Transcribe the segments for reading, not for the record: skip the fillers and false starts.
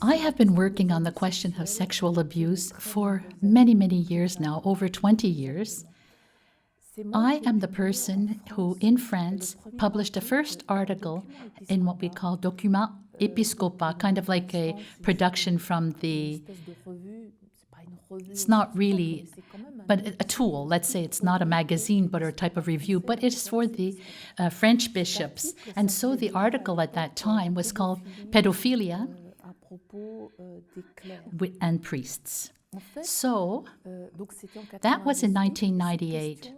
I have been working on the question of sexual abuse for many, many years now, over 20 years. I am the person who, in France, published a first article in what we call document épiscopat, kind of like a production from the, it's not really, but a tool. Let's say it's not a magazine, but a type of review, but it's for the French bishops. And so the article at that time was called Pedophilia and Priests. So that was in 1998.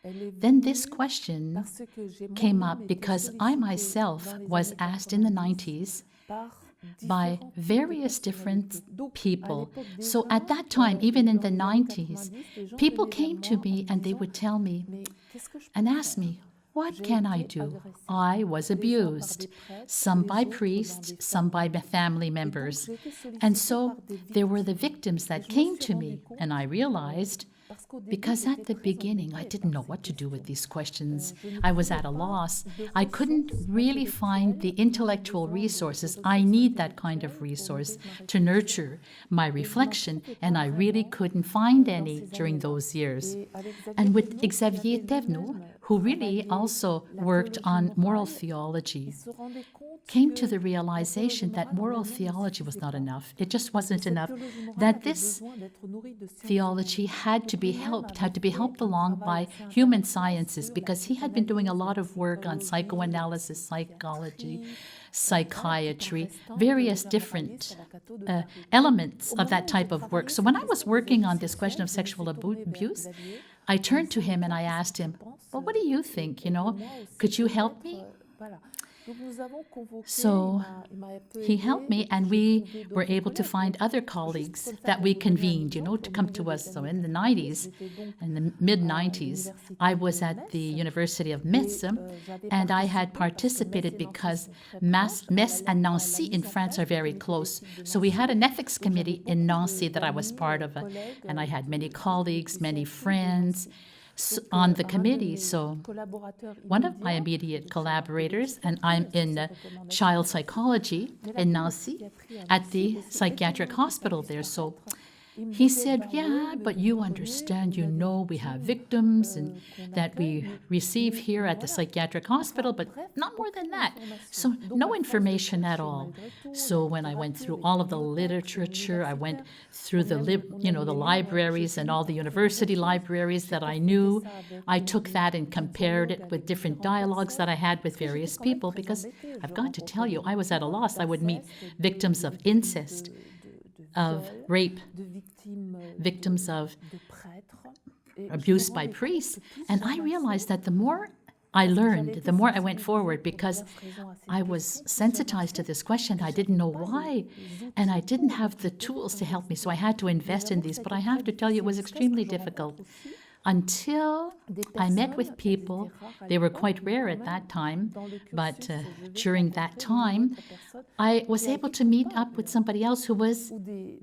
Then this question came up because I myself was asked in the 90s by various different people. So at that time, even in the 90s, people came to me and they would tell me and ask me, what can I do? I was abused, some by priests, some by family members. And so there were the victims that came to me, and I realized, because at the beginning, I didn't know what to do with these questions. I was at a loss. I couldn't really find the intellectual resources. I need that kind of resource to nurture my reflection, and I really couldn't find any during those years. And with Xavier Thévenot, who really also worked on moral theology, came to the realization that moral theology was not enough. It just wasn't enough. That this theology had to be helped along by human sciences, because he had been doing a lot of work on psychoanalysis, psychology, psychiatry, various different elements of that type of work. So when I was working on this question of sexual abuse, I turned to him and I asked him, well, what do you think? Could you help me? So he helped me, and we were able to find other colleagues that we convened, to come to us. So in the 90s, in the mid-90s, I was at the University of Metz, and I had participated because Metz and Nancy in France are very close. So we had an ethics committee in Nancy that I was part of, and I had many colleagues, many friends on the committee. So one of my immediate collaborators, and I'm in child psychology in Nancy at the psychiatric hospital there. So he said, yeah, but you understand, we have victims and that we receive here at the psychiatric hospital, but not more than that. So no information at all. So when I went through all of the literature, I went through the libraries and all the university libraries that I knew. I took that and compared it with different dialogues that I had with various people, because I've got to tell you, I was at a loss. I would meet victims of incest, of rape, victims of abuse by priests. And I realized that the more I learned, the more I went forward, because I was sensitized to this question. I didn't know why, and I didn't have the tools to help me, so I had to invest in these. But I have to tell you, it was extremely difficult. Until I met with people, they were quite rare at that time, but during that time, I was able to meet up with somebody else who was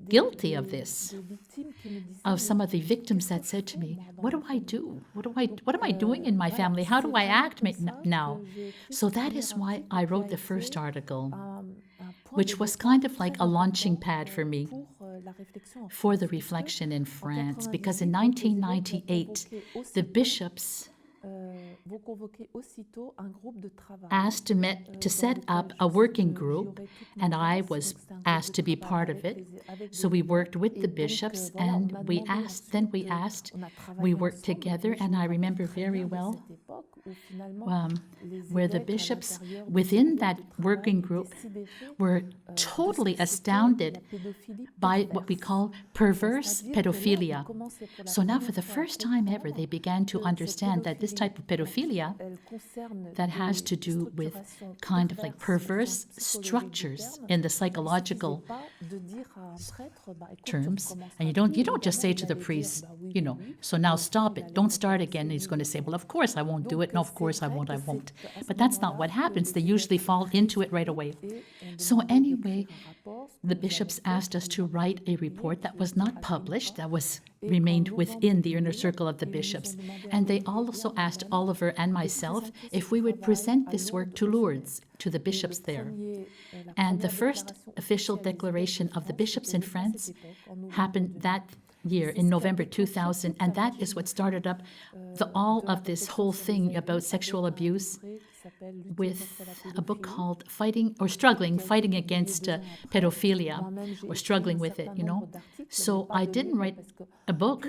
guilty of this, of some of the victims that said to me, what do I do? What am I doing in my family? How do I act now? So that is why I wrote the first article, which was kind of like a launching pad for me for the reflection in France, because in 1998, the bishops asked to set up a working group, and I was asked to be part of it. So we worked with the bishops, and we worked together, and I remember very well where the bishops within that working group were totally astounded by what we call perverse pedophilia. So now for the first time ever, they began to understand that this type of pedophilia that has to do with kind of like perverse structures in the psychological terms. And you don't just say to the priest, so now stop it, don't start again. And he's going to say, well, of course I won't do it. No, of course I won't. But that's not what happens. They usually fall into it right away. So anyway, the bishops asked us to write a report that was not published, that remained within the inner circle of the bishops. And they also asked Oliver and myself if we would present this work to Lourdes, to the bishops there. And the first official declaration of the bishops in France happened that year in November 2000, and that is what started up all of this whole thing about sexual abuse, with a book called Fighting Against Pedophilia, or Struggling with It, So I didn't write a book.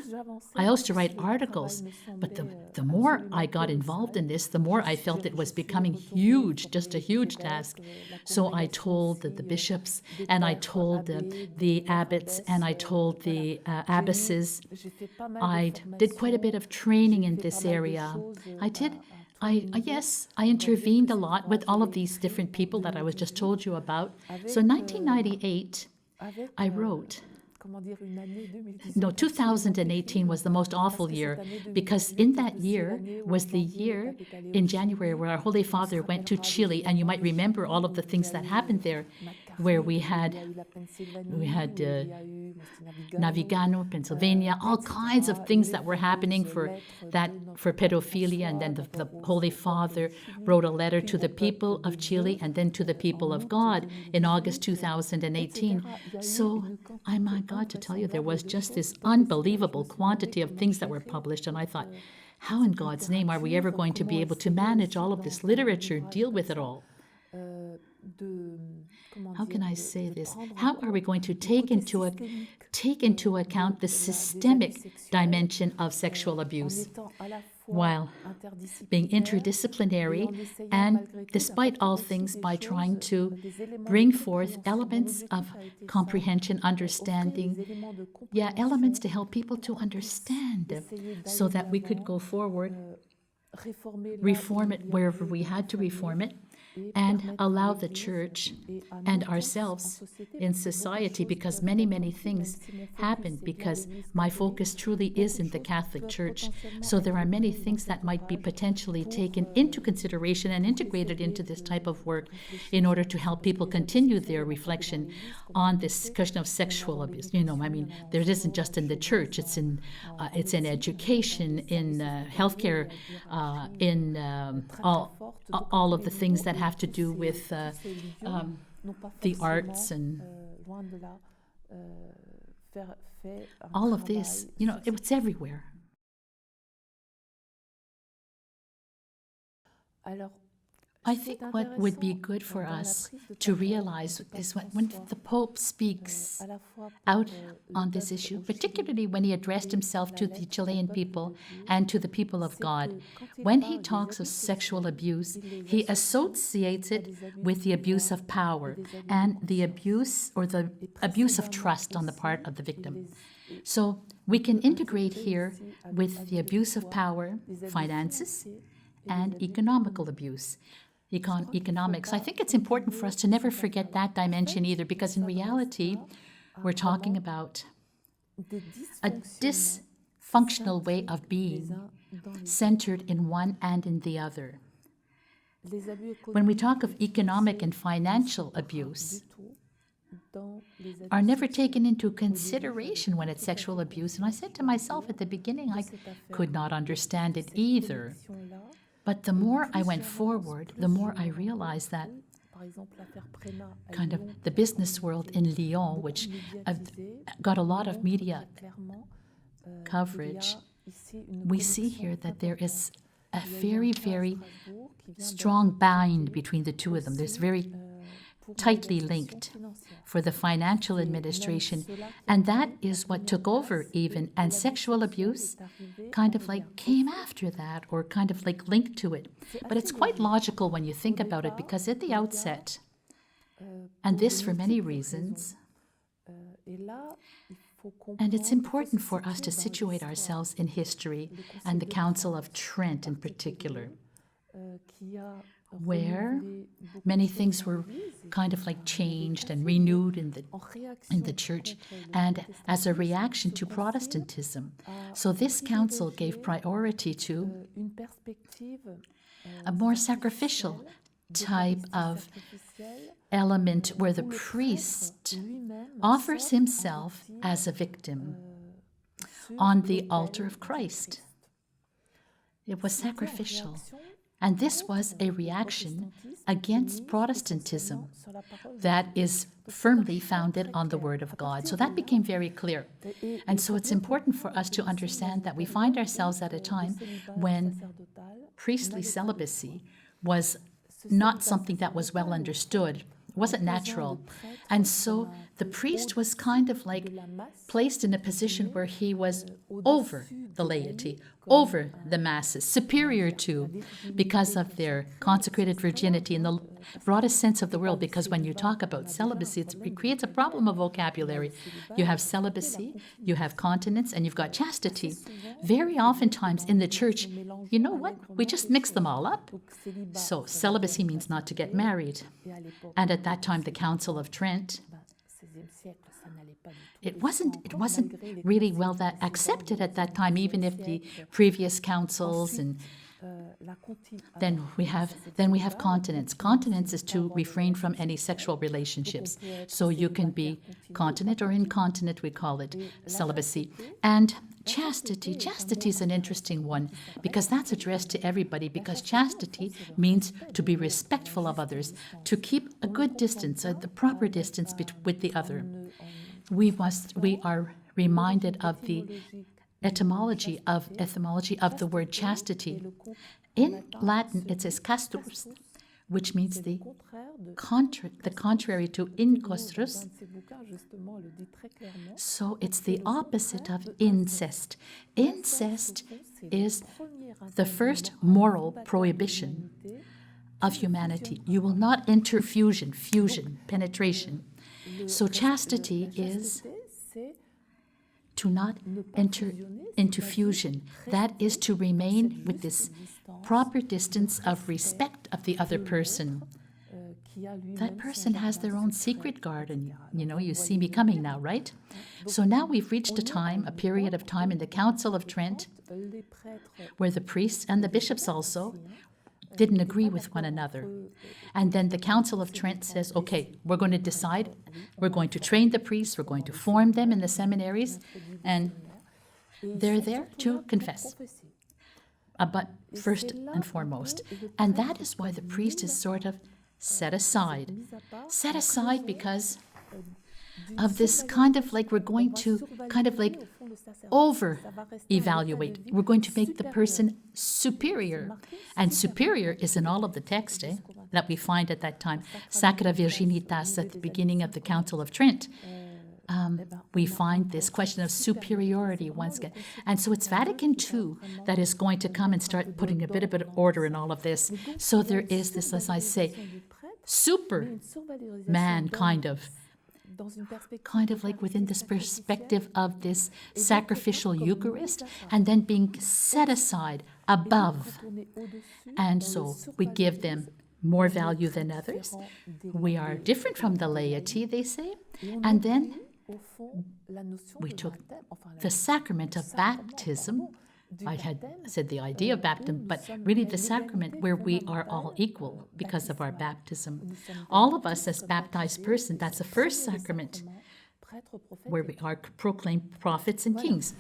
I used to write articles, but the more I got involved in this, the more I felt it was becoming huge, just a huge task. So I told the bishops, and I told the abbots, and I told the abbesses. I did quite a bit of training in this area. I intervened a lot with all of these different people that I was just told you about. So in 1998, I wrote. No, 2018 was the most awful year, because in that year was the year in January where our Holy Father went to Chile, and you might remember all of the things that happened there, where we had Navigano, Pennsylvania, all kinds of things that were happening for pedophilia, and then the Holy Father wrote a letter to the people of Chile and then to the people of God in August 2018. So, my God, to tell you, there was just this unbelievable quantity of things that were published, and I thought, how in God's name are we ever going to be able to manage all of this literature, deal with it all? How can I say this? How are we going to take into account the systemic dimension of sexual abuse while being interdisciplinary, and despite all things, by trying to bring forth elements of comprehension, understanding, elements to help people to understand, so that we could go forward, reform it wherever we had to reform it, and allow the church and ourselves in society, because many, many things happened, because my focus truly is in the Catholic Church. So there are many things that might be potentially taken into consideration and integrated into this type of work in order to help people continue their reflection on this question of sexual abuse. There isn't just in the church, it's in education, in healthcare, in all of the things that have to do with the arts and all of this. It's everywhere. I think what would be good for us to realize is when the Pope speaks out on this issue, particularly when he addressed himself to the Chilean people and to the people of God, when he talks of sexual abuse, he associates it with the abuse of power and the abuse of trust on the part of the victim. So we can integrate here with the abuse of power, finances, and economical abuse. Economics. I think it's important for us to never forget that dimension either, because in reality, we're talking about a dysfunctional way of being centered in one and in the other. When we talk of economic and financial abuse, are never taken into consideration when it's sexual abuse. And I said to myself at the beginning, I could not understand it either. But the more I went forward, the more I realized that kind of the business world in Lyon, which got a lot of media coverage, we see here that there is a very, very strong bind between the two of them. There's very tightly linked for the financial administration, and that is what took over even, and sexual abuse kind of like came after that, or kind of like linked to it. But it's quite logical when you think about it, because at the outset, and this for many reasons, and it's important for us to situate ourselves in history, and the Council of Trent in particular, where many things were kind of like changed and renewed in the church, and as a reaction to Protestantism. So this council gave priority to a more sacrificial type of element where the priest offers himself as a victim on the altar of Christ. It was sacrificial. And this was a reaction against Protestantism that is firmly founded on the Word of God. So that became very clear. And so it's important for us to understand that we find ourselves at a time when priestly celibacy was not something that was well understood. It wasn't natural. And so the priest was kind of like placed in a position where he was over the laity, over the masses, superior to, because of their consecrated virginity in the broadest sense of the word. Because when you talk about celibacy, it creates a problem of vocabulary. You have celibacy, you have continence, and you've got chastity. Very oftentimes in the church, you know what? We just mix them all up. So celibacy means not to get married. And at that time, the Council of Trent, it wasn't really well that accepted at that time, even if the previous councils and then we have continence. Continence is to refrain from any sexual relationships. So you can be continent or incontinent, we call it celibacy. And chastity. Chastity is an interesting one because that's addressed to everybody, because chastity means to be respectful of others, to keep a good distance, the proper distance with the other. We are reminded of the etymology of the word chastity. In Latin, it says castus, which means the contrary to incostrus. So it's the opposite of incest. Incest is the first moral prohibition of humanity. You will not enter fusion, penetration. So chastity is to not enter into fusion. That is to remain with this proper distance of respect of the other person. That person has their own secret garden. You see me coming now, right? So now we've reached a period of time in the Council of Trent, where the priests and the bishops also didn't agree with one another. And then the Council of Trent says, okay, we're going to decide, we're going to train the priests, we're going to form them in the seminaries, and they're there to confess. But first and foremost. And that is why the priest is sort of set aside. Set aside because of this kind of like we're going to kind of like over-evaluate. We're going to make the person superior. And superior is in all of the text that we find at that time. Sacra Virginitas at the beginning of the Council of Trent. We find this question of superiority once again. And so it's Vatican II that is going to come and start putting a bit of order in all of this. So there is this, as I say, Superman kind of like within this perspective of this sacrificial Eucharist, and then being set aside above. And so we give them more value than others. We are different from the laity, they say. And then we took the sacrament of baptism. I had said the idea of baptism, but really the sacrament where we are all equal because of our baptism. All of us as baptized persons, that's the first sacrament where we are proclaimed prophets and kings.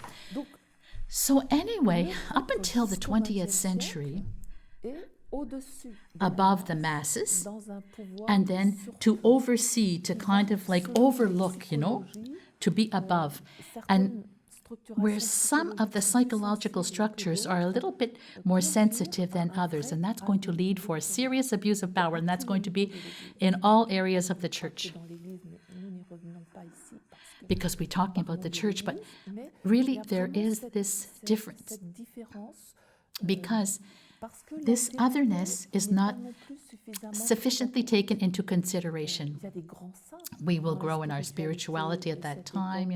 So anyway, up until the 20th century, above the masses, and then to oversee, to kind of like overlook, to be above. And where some of the psychological structures are a little bit more sensitive than others, and that's going to lead for a serious abuse of power, and that's going to be in all areas of the church. Because we're talking about the church, but really there is this difference. Because this otherness is not sufficiently taken into consideration. We will grow in our spirituality at that time,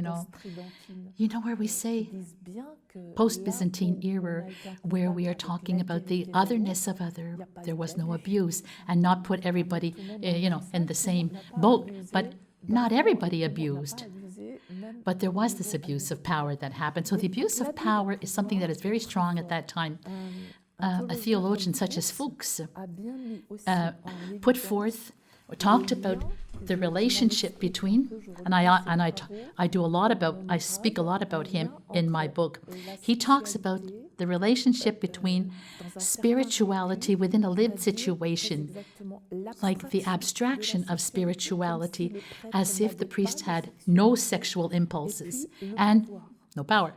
where we say post-Byzantine era, where we are talking about the otherness of other. There was no abuse, and not put everybody, in the same boat, but not everybody abused. But there was this abuse of power that happened. So the abuse of power is something that is very strong at that time. a theologian such as Fuchs put forth, or talked about the relationship between, and I speak a lot about him in my book. He talks about the relationship between spirituality within a lived situation, like the abstraction of spirituality, as if the priest had no sexual impulses and no power.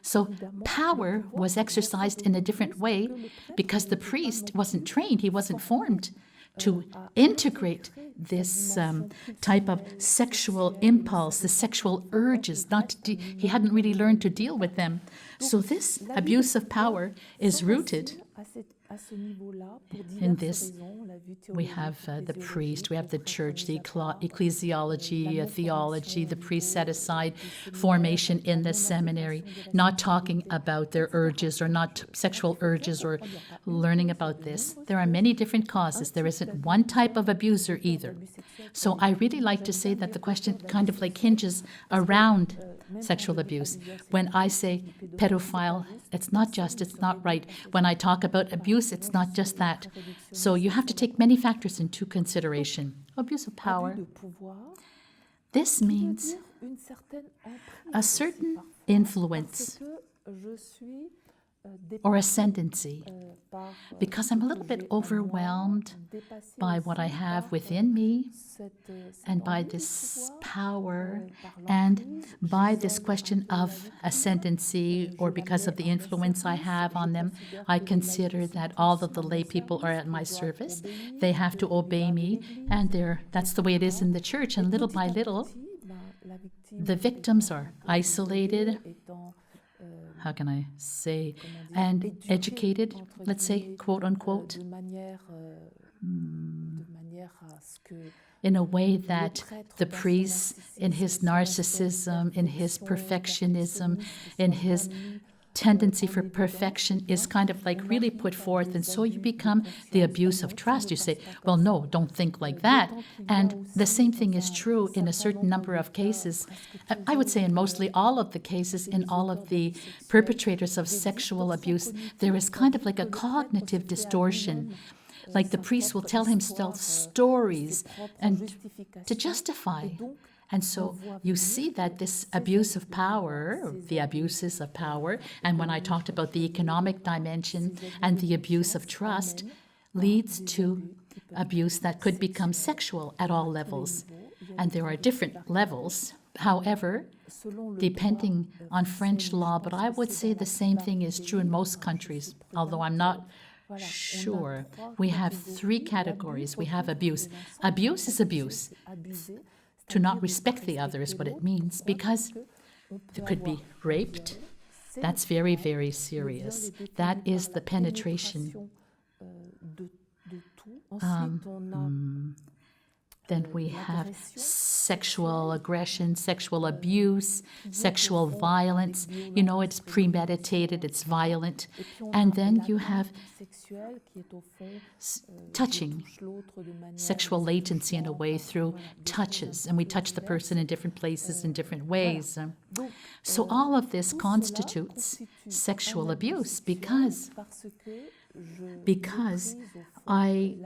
So power was exercised in a different way because the priest wasn't trained, he wasn't formed to integrate this type of sexual impulse, the sexual urges. He hadn't really learned to deal with them. So this abuse of power is rooted in this. We have the priest, we have the church, the ecclesiology, theology, the priest set aside formation in the seminary, not talking about their urges or not sexual urges or learning about this. There are many different causes. There isn't one type of abuser either. So I really like to say that the question kind of like hinges around sexual abuse. When I say pedophile, it's not right. When I talk about abuse, it's not just that. So you have to take many factors into consideration. Abuse of power. This means a certain influence or ascendancy, because I'm a little bit overwhelmed by what I have within me and by this power and by this question of ascendancy, or because of the influence I have on them. I consider that all of the lay people are at my service. They have to obey me, and that's the way it is in the church. And little by little, the victims are isolated, how can I say, and educated, let's say, quote unquote, in a way that the priest, in his narcissism, in his perfectionism, in his tendency for perfection, is kind of like really put forth, and so you become the abuse of trust. You say, well, no, don't think like that. And the same thing is true in a certain number of cases. I would say in mostly all of the cases, in all of the perpetrators of sexual abuse, there is kind of like a cognitive distortion. Like the priest will tell himself stories and to justify. And so you see that this abuse of power, the abuses of power, and when I talked about the economic dimension and the abuse of trust, leads to abuse that could become sexual at all levels. And there are different levels. However, depending on French law, but I would say the same thing is true in most countries, although I'm not sure. We have three categories. We have abuse. Abuse is abuse. To not respect the other is what it means, because they could be raped. That's very, very serious. That is the penetration. Then we have sexual aggression, sexual abuse, sexual violence. You know, it's premeditated, it's violent. And then you have touching, sexual latency in a way through touches. And we touch the person in different places in different ways. So all of this constitutes sexual abuse because I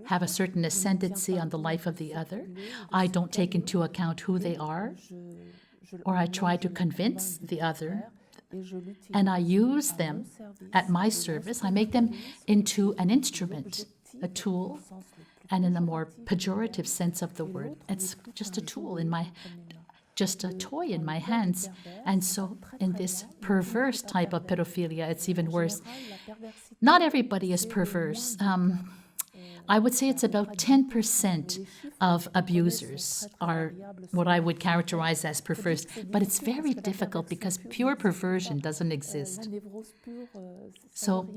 have a certain ascendancy on the life of the other. I don't take into account who they are, or I try to convince the other, and I use them at my service. I make them into an instrument, a tool, and in a more pejorative sense of the word, it's just a tool just a toy in my hands. And so in this perverse type of pedophilia, it's even worse. Not everybody is perverse. I would say it's about 10% of abusers are what I would characterize as perverse, but it's very difficult because pure perversion doesn't exist. So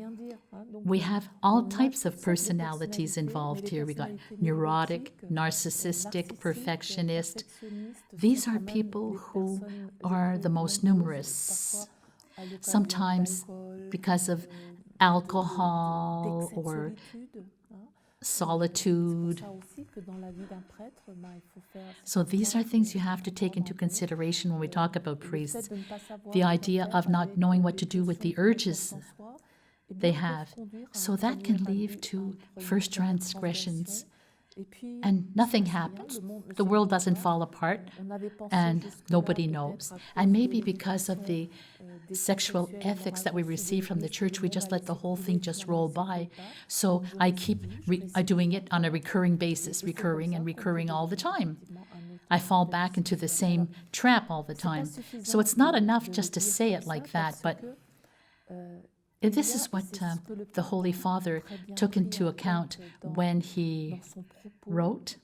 we have all types of personalities involved here. We got neurotic, narcissistic, perfectionist. These are people who are the most numerous, sometimes because of alcohol or solitude. So these are things you have to take into consideration when we talk about priests. The idea of not knowing what to do with the urges they have. So that can lead to first transgressions. And nothing happens. The world doesn't fall apart, and nobody knows. And maybe because of the sexual ethics that we receive from the church, we just let the whole thing just roll by. So I keep doing it on a recurring basis, recurring and recurring all the time. I fall back into the same trap all the time. So it's not enough just to say it like that, but this is what the Holy Father took into account when he wrote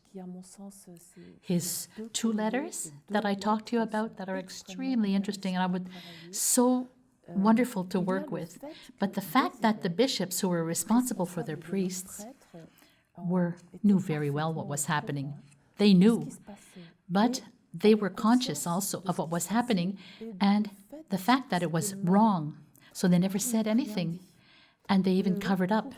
his 2 letters that I talked to you about that are extremely interesting and so wonderful to work with. But the fact that the bishops who were responsible for their priests knew very well what was happening. They knew, but they were conscious also of what was happening and the fact that it was wrong. So they never said anything, and they even covered up.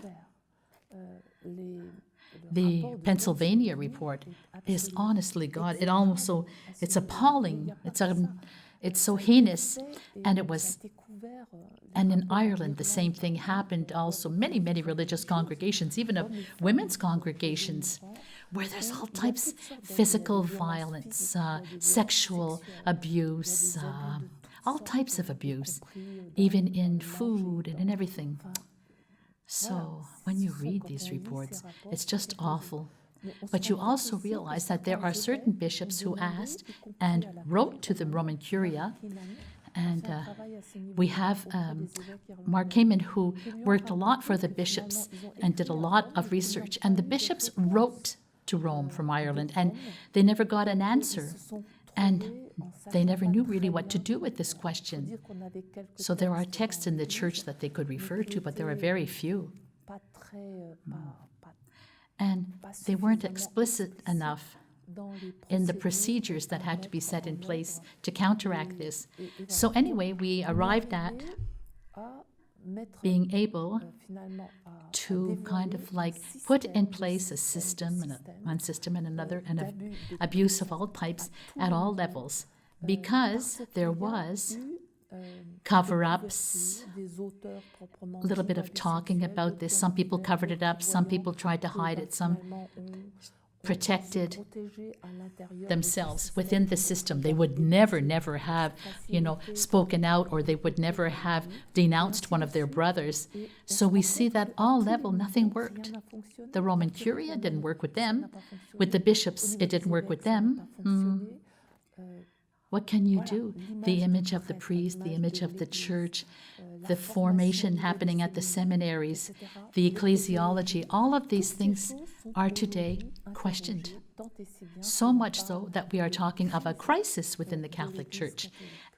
The Pennsylvania report is honestly, God, it's appalling. It's so heinous, and in Ireland the same thing happened also. Many, many religious congregations, even of women's congregations, where there's all types, physical violence, sexual abuse, all types of abuse, even in food and in everything. So when you read these reports, it's just awful. But you also realize that there are certain bishops who asked and wrote to the Roman Curia. And we have Mark Kamen, who worked a lot for the bishops and did a lot of research. And the bishops wrote to Rome from Ireland, and they never got an answer. And they never knew really what to do with this question. So there are texts in the church that they could refer to, but there are very few. And they weren't explicit enough in the procedures that had to be set in place to counteract this. So anyway, we arrived at being able to kind of like put in place a system and one system and another, and abuse of all types at all levels, because there was cover-ups, a little bit of talking about this. Some people covered it up, some people tried to hide it, some protected themselves within the system. They would never have, spoken out, or they would never have denounced one of their brothers. So we see that all level, nothing worked. The Roman Curia didn't work with them. With the bishops, it didn't work with them. What can you do? The image of the priest, the image of the church, the formation happening at the seminaries, the ecclesiology, all of these things are today questioned. So much so that we are talking of a crisis within the Catholic Church.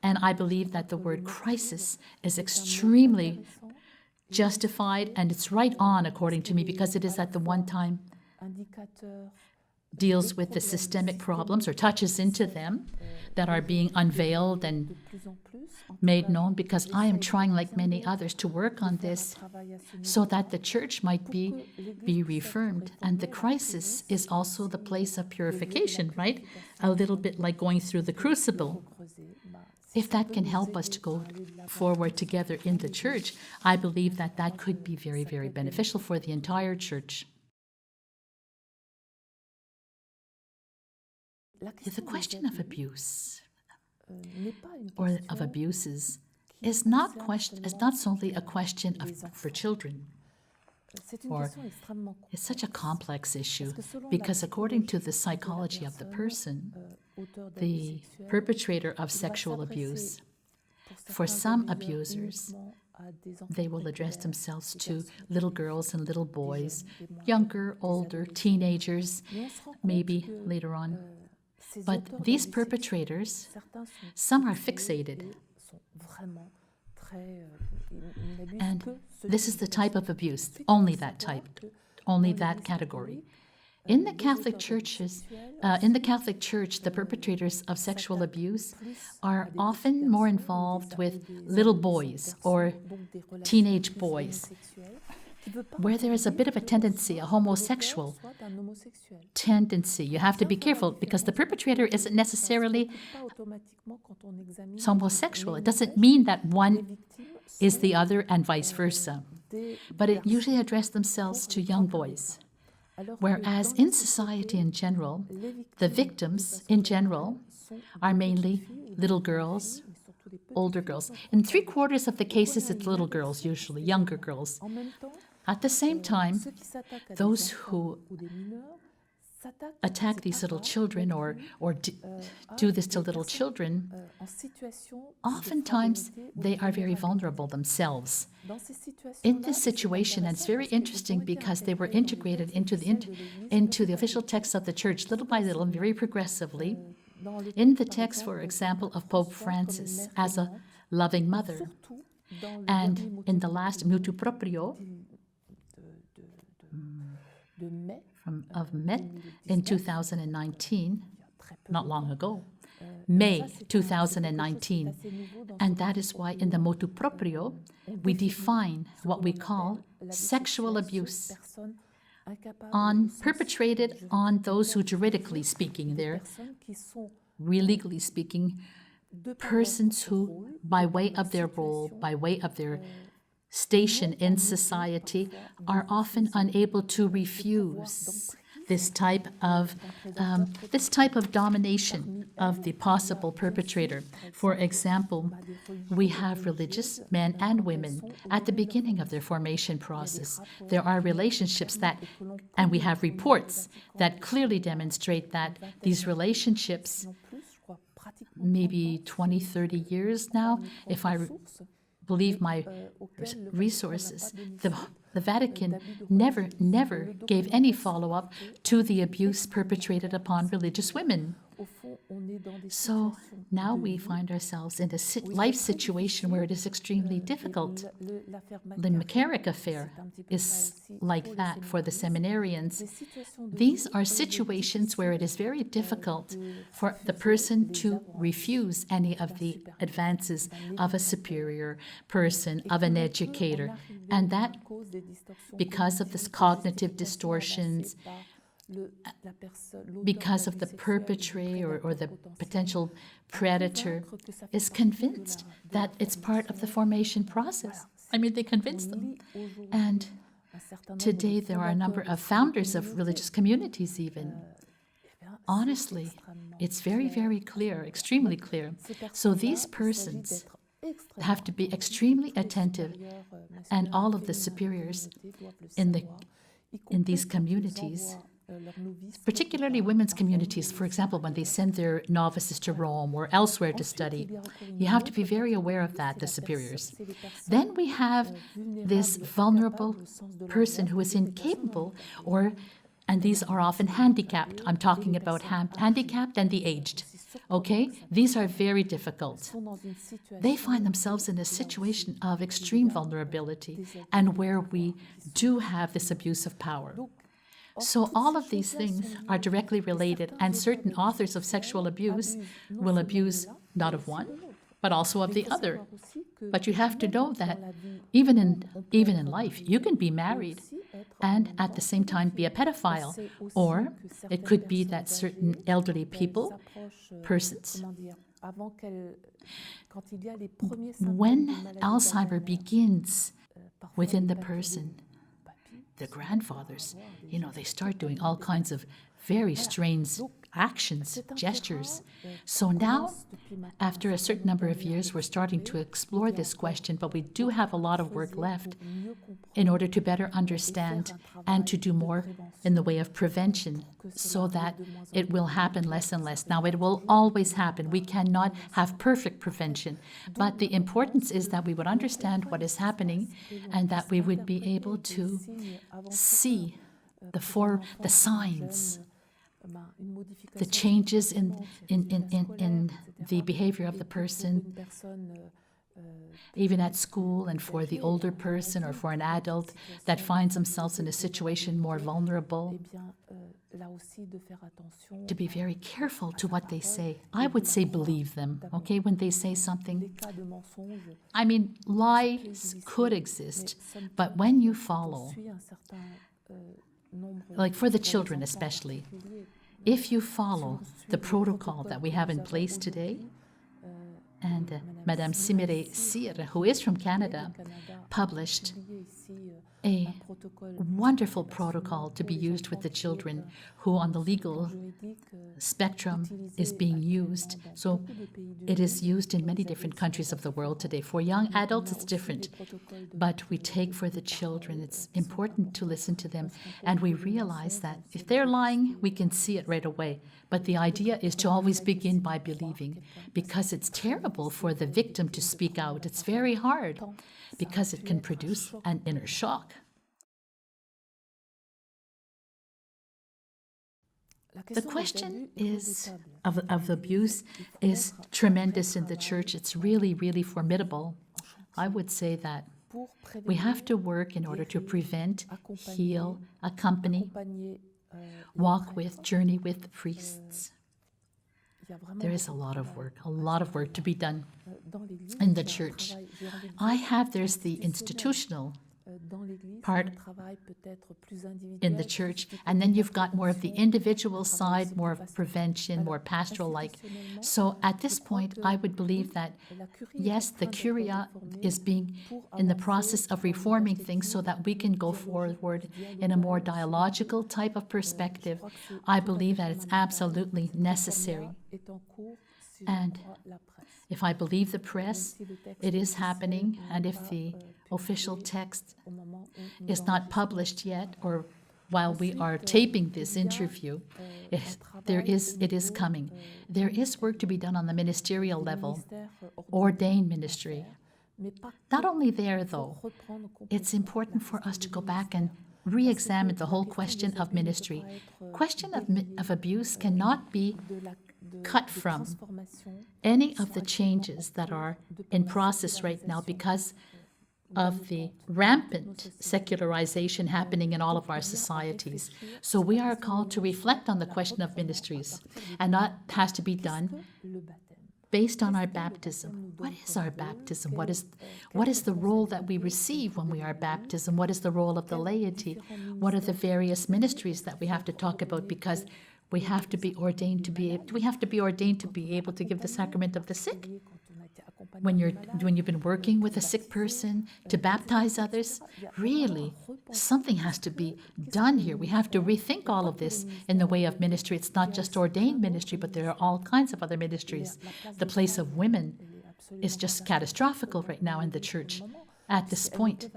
And I believe that the word crisis is extremely justified, and it's right on, according to me, because it is at the one time deals with the systemic problems, or touches into them, that are being unveiled and made known, because I am trying, like many others, to work on this so that the church might be reaffirmed. And the crisis is also the place of purification, right? A little bit like going through the crucible. If that can help us to go forward together in the church, I believe that that could be very, very beneficial for the entire church. The question of abuse or of abuses is not solely a question for children. Or it's such a complex issue, because according to the psychology of the person, the perpetrator of sexual abuse, for some abusers, they will address themselves to little girls and little boys, younger, older, teenagers, maybe later on. But these perpetrators, some are fixated. And this is the type of abuse, only that type, only that category. In the Catholic Church, the perpetrators of sexual abuse are often more involved with little boys or teenage boys, where there is a bit of a tendency, a homosexual tendency. You have to be careful, because the perpetrator isn't necessarily homosexual. It doesn't mean that one is the other and vice versa. but it usually addressed themselves to young boys. Whereas in society in general, the victims in general are mainly little girls, older girls. In 3/4 of the cases, it's little girls, usually, younger girls. At the same time, those who attack these little children or do this to little children, oftentimes they are very vulnerable themselves. In this situation, and it's very interesting because they were integrated into the official text of the church little by little and very progressively, in the text, for example, of Pope Francis as a loving mother. And in the last motu proprio of Met in 2019, not long ago, May 2019. And that is why in the motu proprio, we define what we call sexual abuse perpetrated on those who, juridically speaking, legally speaking, persons who, by way of their role, by way of their station in society, are often unable to refuse this type of domination of the possible perpetrator. For example, we have religious men and women at the beginning of their formation process. There are relationships and we have reports that clearly demonstrate that these relationships, maybe 20, 30 years now, if I believe my resources, the Vatican never gave any follow-up to the abuse perpetrated upon religious women. So now we find ourselves in a life situation where it is extremely difficult. The McCarrick affair is like that for the seminarians. These are situations where it is very difficult for the person to refuse any of the advances of a superior person, of an educator. And that, because of this cognitive distortions, because of the perpetrator or the potential predator is convinced that it's part of the formation process. I mean, they convince them. And today there are a number of founders of religious communities even. Honestly, it's very, very clear, extremely clear. So these persons have to be extremely attentive, and all of the superiors in these communities, particularly women's communities, for example, when they send their novices to Rome or elsewhere to study, you have to be very aware of that, the superiors. Then we have this vulnerable person who is incapable, and these are often handicapped. I'm talking about handicapped and the aged. Okay? These are very difficult. They find themselves in a situation of extreme vulnerability and where we do have this abuse of power. So all of these things are directly related, and certain authors of sexual abuse will abuse not of one, but also of the other. But you have to know that even in life, you can be married and at the same time be a pedophile. Or it could be that certain elderly persons, when Alzheimer begins within the person, the grandfathers, they start doing all kinds of very strange actions, gestures. So now, after a certain number of years, we're starting to explore this question, but we do have a lot of work left in order to better understand and to do more in the way of prevention so that it will happen less and less. Now, it will always happen. We cannot have perfect prevention, but the importance is that we would understand what is happening and that we would be able to see the signs, the changes in the behavior of the person, even at school, and for the older person or for an adult that finds themselves in a situation more vulnerable, to be very careful to what they say. I would say believe them, okay, when they say something. I mean, lies could exist, but when you follow, like for the children especially, if you follow the protocol that we have in place today, and Madame CEERE, who is from Canada, published a wonderful protocol to be used with the children who on the legal spectrum is being used. So it is used in many different countries of the world today. For young adults, it's different. But we take for the children, it's important to listen to them. And we realize that if they're lying, we can see it right away. But the idea is to always begin by believing, because it's terrible for the victim to speak out. It's very hard, because it can produce an inner shock. The question of abuse is tremendous in the church. It's really, really formidable. I would say that we have to work in order to prevent, heal, accompany, walk with, journey with the priests. There is a lot of work to be done in the church. There's the institutional part in the church, and then you've got more of the individual side, more of prevention, more pastoral-like. So at this point, I would believe that, yes, the Curia is being in the process of reforming things so that we can go forward in a more dialogical type of perspective. I believe that it's absolutely necessary. And if I believe the press, it is happening, and if the official text is not published yet, or while we are taping this interview, it is coming. There is work to be done on the ministerial level, ordained ministry. Not only there, though, it's important for us to go back and re-examine the whole question of ministry. Question of abuse cannot be cut from any of the changes that are in process right now because of the rampant secularization happening in all of our societies. So we are called to reflect on the question of ministries, and that has to be done based on our baptism. What is our baptism? What is the role that we receive when we are baptized? What is the role of the laity? What are the various ministries that we have to talk about? Because we have to be ordained to be able to give the sacrament of the sick. When you've been working with a sick person to baptize others, really, something has to be done here. We have to rethink all of this in the way of ministry. It's not just ordained ministry, but there are all kinds of other ministries. The place of women is just catastrophical right now in the church. At this point,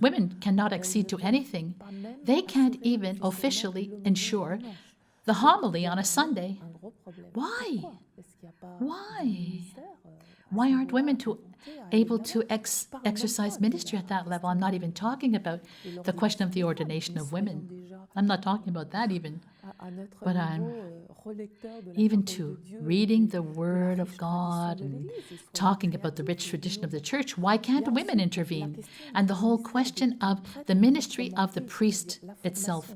women cannot accede to anything. They can't even officially ensure the homily on a Sunday. Why? Why aren't women able to exercise ministry at that level? I'm not even talking about the question of the ordination of women. I'm not talking about that even. But I'm even to reading the Word of God and talking about the rich tradition of the church. Why can't women intervene? And the whole question of the ministry of the priest itself.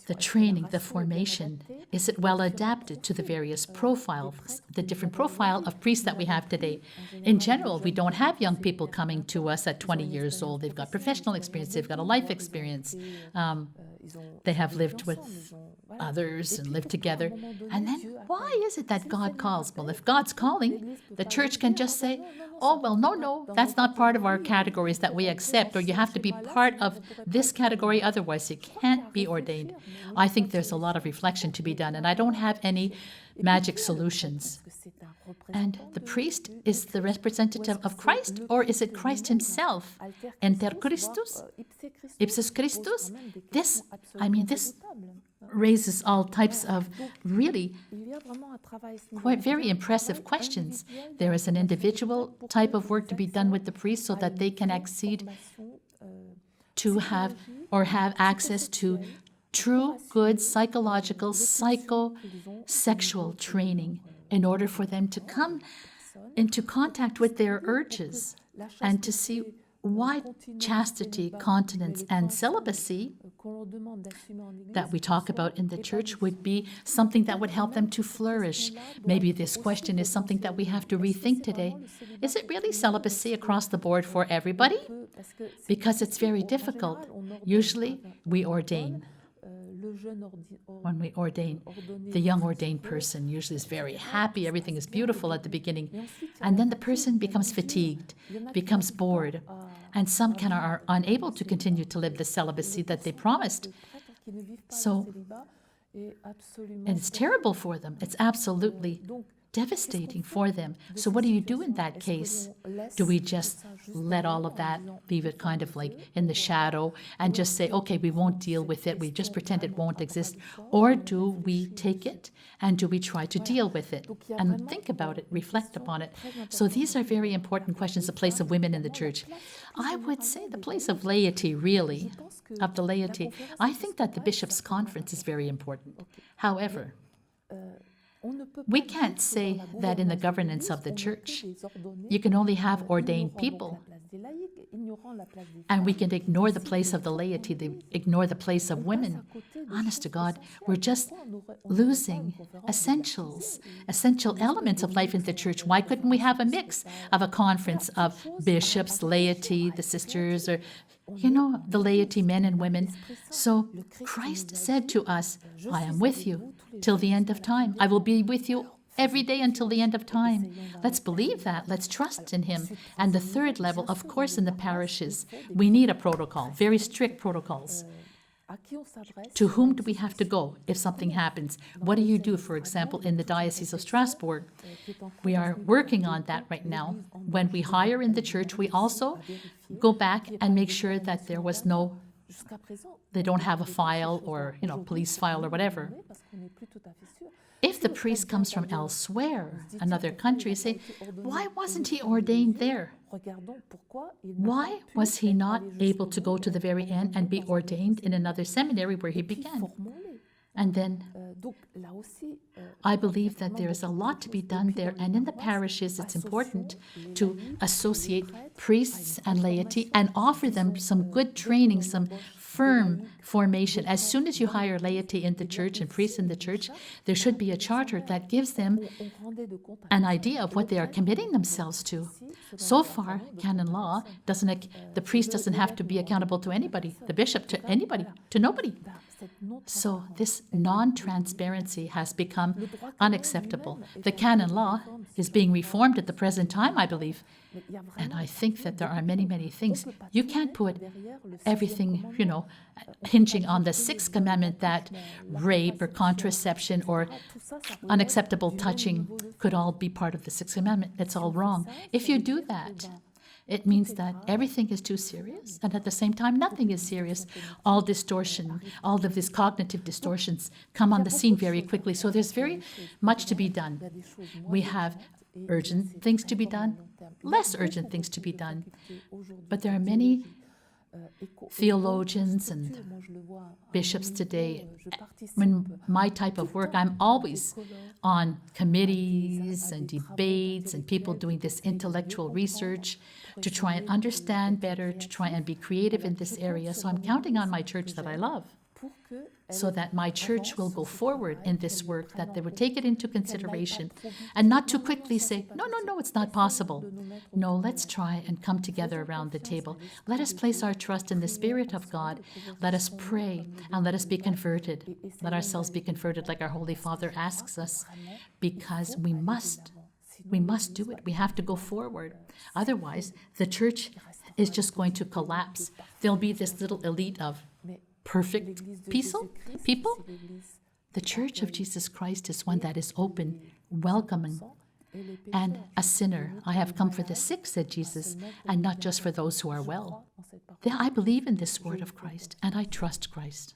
The training, the formation, is it well adapted to the various profiles, the different profile of priests that we have today? In general, we don't have young people coming to us at 20 years old. They've got professional experience, they've got a life experience. They have lived with others and lived together. And then why is it that God calls? Well, if God's calling, the church can just say, oh, well, no, that's not part of our categories that we accept, or you have to be part of this category, otherwise you can't be ordained. I think there's a lot of reflection to be done, and I don't have any magic solutions. And the priest is the representative of Christ, or is it Christ himself? Inter Christus? Ipsis Christus? This raises all types of really quite very impressive questions. There is an individual type of work to be done with the priest so that they can accede to have access to true, good psychological, psychosexual training in order for them to come into contact with their urges and to see why chastity, continence, and celibacy that we talk about in the church would be something that would help them to flourish. Maybe this question is something that we have to rethink today. Is it really celibacy across the board for everybody? Because it's very difficult. Usually we ordain. When we ordain, the young ordained person usually is very happy, everything is beautiful at the beginning, and then the person becomes fatigued, becomes bored, And some are unable to continue to live the celibacy that they promised. So, and it's terrible for them. It's absolutely devastating for them. So what do you do in that case? Do we just let all of that, leave it kind of like in the shadow and just say, okay, we won't deal with it, we just pretend it won't exist? Or do we take it and do we try to deal with it and think about it, reflect upon it? So these are very important questions, the place of women in the church. I would say the place of laity, really, of the laity. I think that the Bishops' Conference is very important. However, we can't say that in the governance of the church, you can only have ordained people. And we can ignore the place of the laity, ignore the place of women. Honest to God, we're just losing essential elements of life in the church. Why couldn't we have a mix of a conference of bishops, laity, the sisters, or the laity, men and women? So Christ said to us, I am with you till the end of time. I will be with you every day until the end of time. Let's believe that. Let's trust in him. And the third level, of course, in the parishes, we need a protocol, very strict protocols. To whom do we have to go if something happens? What do you do, for example, in the Diocese of Strasbourg? We are working on that right now. When we hire in the church, we also go back and make sure that there was they don't have a file or, police file or whatever. If the priest comes from elsewhere, another country, say, why wasn't he ordained there? Why was he not able to go to the very end and be ordained in another seminary where he began? And then I believe that there is a lot to be done there. And in the parishes, it's important to associate priests and laity and offer them some good training, some firm formation. As soon as you hire laity in the church and priests in the church, there should be a charter that gives them an idea of what they are committing themselves to. So far, canon law the priest doesn't have to be accountable to anybody, the bishop to anybody, to nobody. So this non-transparency has become unacceptable. The canon law is being reformed at the present time, I believe. And I think that there are many, many things. You can't put everything, hinging on the sixth commandment that rape or contraception or unacceptable touching could all be part of the sixth commandment. It's all wrong. If you do that, it means that everything is too serious, and at the same time, nothing is serious. All distortion, all of these cognitive distortions come on the scene very quickly. So there's very much to be done. We have urgent things to be done, less urgent things to be done. But there are many theologians and bishops today. In my type of work, I'm always on committees and debates and people doing this intellectual research to try and understand better, to try and be creative in this area. So I'm counting on my church that I love, so that my church will go forward in this work, that they would take it into consideration and not too quickly say, no, it's not possible. No, let's try and come together around the table. Let us place our trust in the Spirit of God. Let us pray and let us be converted. Let ourselves be converted like our Holy Father asks us, because we must do it. We have to go forward. Otherwise, the church is just going to collapse. There'll be this little elite of perfect people. The Church of Jesus Christ is one that is open, welcoming, and a sinner. I have come for the sick, said Jesus, and not just for those who are well. I believe in this word of Christ, and I trust Christ.